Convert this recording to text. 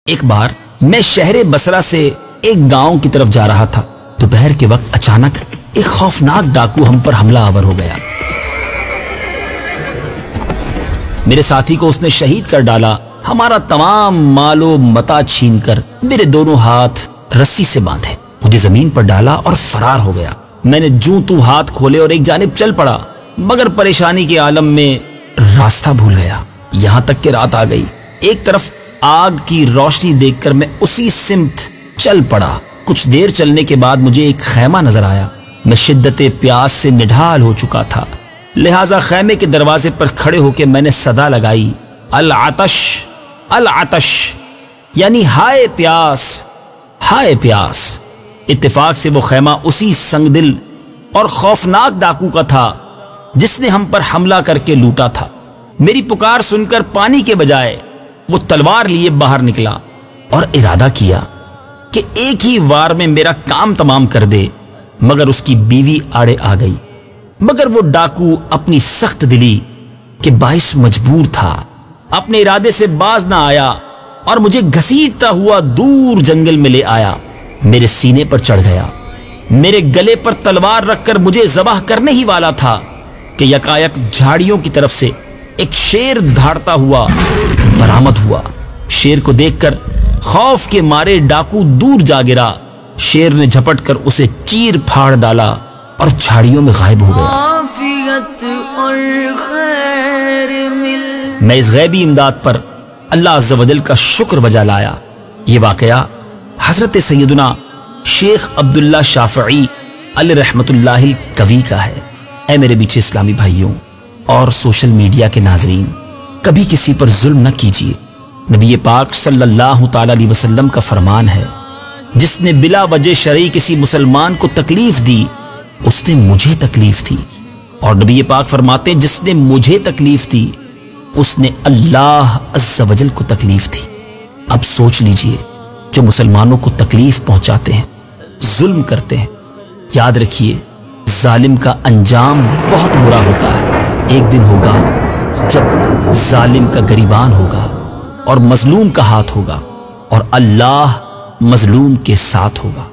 ایک بار میں شہر بصرہ سے ایک گاؤں کی طرف جا رہا تھا۔ دوپہر کے وقت اچانک ایک خوفناک ڈاکو ہم پر حملہ آور ہو گیا۔ میرے ساتھی کو اس نے شہید کر ڈالا، ہمارا تمام مال و متاع چھین کر میرے دونوں ہاتھ رسی سے باندھے، مجھے زمین پر ڈالا اور فرار ہو گیا۔ میں نے جوں تو ہاتھ کھولے اور ایک جانب چل پڑا، مگر پریشانی کے عالم میں راستہ بھول گیا، یہاں تک کہ رات آ گئی۔ ایک طرف آگ کی روشنی دیکھ کر میں اسی سمت چل پڑا۔ کچھ دیر چلنے کے بعد مجھے ایک خیمہ نظر آیا۔ میں شدت پیاس سے نڈھال ہو چکا تھا، لہٰذا خیمے کے دروازے پر کھڑے ہو کے میں نے صدا لگائی، العطش العطش، یعنی ہائے پیاس ہائے پیاس۔ اتفاق سے وہ خیمہ اسی سنگ دل اور خوفناک ڈاکو کا تھا جس نے ہم پر حملہ کر کے لوٹا تھا۔ میری پکار سن کر پانی کے بجائے وہ تلوار لیے باہر نکلا اور ارادہ کیا کہ ایک ہی وار میں میرا کام تمام کر دے، مگر اس کی بیوی آڑے آ گئی۔ مگر وہ ڈاکو اپنی سخت دلی کے باعث مجبور تھا، اپنے ارادے سے باز نہ آیا اور مجھے گھسیٹتا ہوا دور جنگل میں لے آیا، میرے سینے پر چڑھ گیا، میرے گلے پر تلوار رکھ کر مجھے ذبح کرنے ہی والا تھا کہ یکایک جھاڑیوں کی طرف سے ایک شیر دھاڑتا ہوا برآمد ہوا۔ شیر کو دیکھ کر خوف کے مارے ڈاکو دور جا گرا، شیر نے جھپٹ کر اسے چیر پھاڑ ڈالا اور جھاڑیوں میں غائب ہو گیا۔ میں اس غیبی امداد پر اللہ عز و جل کا شکر بجا لایا۔ یہ واقعہ حضرت سیدنا شیخ عبداللہ شافعی علیہ رحمت اللہ القوی کا ہے۔ اے میرے میٹھے اسلامی بھائیوں اور سوشل میڈیا کے ناظرین، کبھی کسی پر ظلم نہ کیجیے۔ نبی پاک صلی اللہ تعالی علیہ وسلم کا فرمان ہے، جس نے بلا وجہ شرعی کسی مسلمان کو تکلیف دی اس نے مجھے تکلیف دی، اور نبی پاک فرماتے ہیں جس نے مجھے تکلیف دی اس نے اللہ عز و جل کو تکلیف دی۔ اب سوچ لیجئے، جو مسلمانوں کو تکلیف پہنچاتے ہیں، ظلم کرتے ہیں، یاد رکھیے ظالم کا انجام بہت برا ہوتا ہے۔ ایک دن ہوگا جب ظالم کا گریبان ہوگا اور مظلوم کا ہاتھ ہوگا، اور اللہ مظلوم کے ساتھ ہوگا۔